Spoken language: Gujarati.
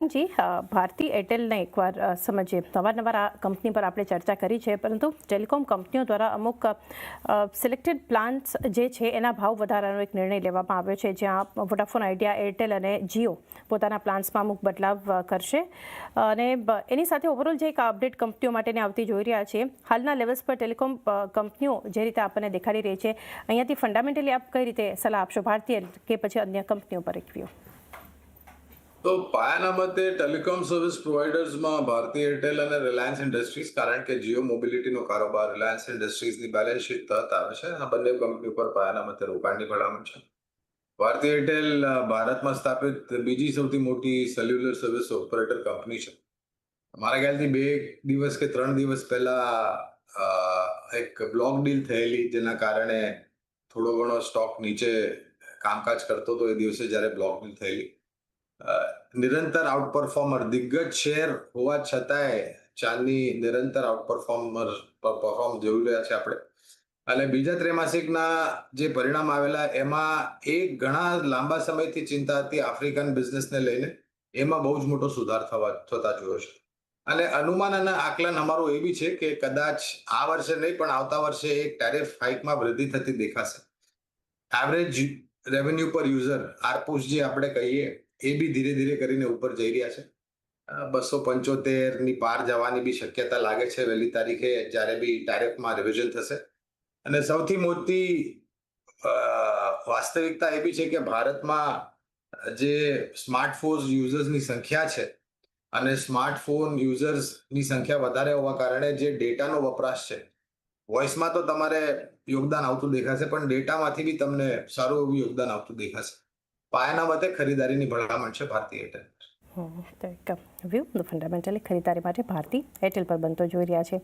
જી ભારતી એરટેલને એકવાર સમજીએ. અવારનવાર આ કંપની પર આપણે ચર્ચા કરી છે, પરંતુ ટેલિકોમ કંપનીઓ દ્વારા અમુક સિલેક્ટેડ પ્લાન્સ જે છે એના ભાવ વધારવાનો એક નિર્ણય લેવામાં આવ્યો છે, જ્યાં વોડાફોન આઇડિયા, એરટેલ અને જીઓ પોતાના પ્લાન્સમાં અમુક બદલાવ કરશે. અને એની સાથે ઓવરઓલ જે એક અપડેટ કંપનીઓ માટેને આવતી જોઈ રહ્યા છીએ, હાલના લેવલ્સ પર ટેલિકોમ કંપનીઓ જે રીતે આપણને દેખાડી રહી છે, અહીંયાથી ફંડામેન્ટલી આપ કઈ રીતે સલાહ આપશો, ભારતીય કે પછી અન્ય કંપનીઓ પર એક વ્યૂ? તો પાયાના મતે ટેલિકોમ સર્વિસ પ્રોવાઇડર્સમાં ભારતી એરટેલ અને રિલાયન્સ ઇન્ડસ્ટ્રીઝ, કારણ કે જીઓ મોબિલિટીનો કારોબાર રિલાયન્સ ઇન્ડસ્ટ્રીઝની બેલેન્સ શીટ તહત આવે છે. આ બંને કંપની પર પાયાના મતે રોકાણની ભલામણ છે. ભારતી એરટેલ ભારતમાં સ્થાપિત બીજી સૌથી મોટી સેલ્યુલર સર્વિસ ઓપરેટર કંપની છે. મારા ખ્યાલથી 2 દિવસ કે 3 દિવસ પહેલા એક બ્લોક ડીલ થયેલી, જેના કારણે થોડો ઘણો સ્ટોક નીચે કામકાજ કરતો હતો. એ દિવસે જ્યારે બ્લોક ડીલ થયેલી, નિરંતર આઉટ પરફોર્મર, દિગ્ગજ શેર હોવા છતાંય ચાંદની નિરંતર આઉટ પરફોર્મ જોઈ રહ્યા છે આપણે. અને બીજા ત્રૈમાસિકના જે પરિણામ આવેલા, એમાં એક ઘણા લાંબા સમયથી ચિંતા હતી આફ્રિકન બિઝનેસને લઈને, એમાં બહુ જ મોટો સુધાર થતા જોયો છે. અને અનુમાન અને આકલન અમારું એ બી છે કે કદાચ આ વર્ષે નહીં, પણ આવતા વર્ષે એક ટેરિફ હાઇકમાં વૃદ્ધિ થતી દેખાશે. એવરેજ રેવન્યુ પર યુઝર, આરપુસ જે આપણે કહીએ, એ બી ધીરે ધીરે કરીને ઉપર જઈ રહ્યા છે. 275 ની પાર જવાની બી શક્યતા લાગે છે વહેલી તારીખે, જ્યારે બી ટેરિફમાં રિવિઝન થશે. અને સૌથી મોટી વાસ્તવિકતા એ બી છે કે ભારતમાં જે સ્માર્ટફોન યુઝર્સની સંખ્યા છે, અને સ્માર્ટફોન યુઝર્સની સંખ્યા વધારે હોવા કારણે જે ડેટાનો વપરાશ છે, વોઇસમાં તો તમારે યોગદાન આવતું દેખાશે, પણ ડેટામાંથી બી તમને સારું એવું યોગદાન આવતું દેખાશે. પાયાના મતે ખરીદારીની ભલામણ છે ભારતી એરટેલ. તો એક વ્યૂ ફંડામેન્ટલી ખરીદારી માટે ભારતી એરટેલ પર બનતો જોઈ રહ્યા છે.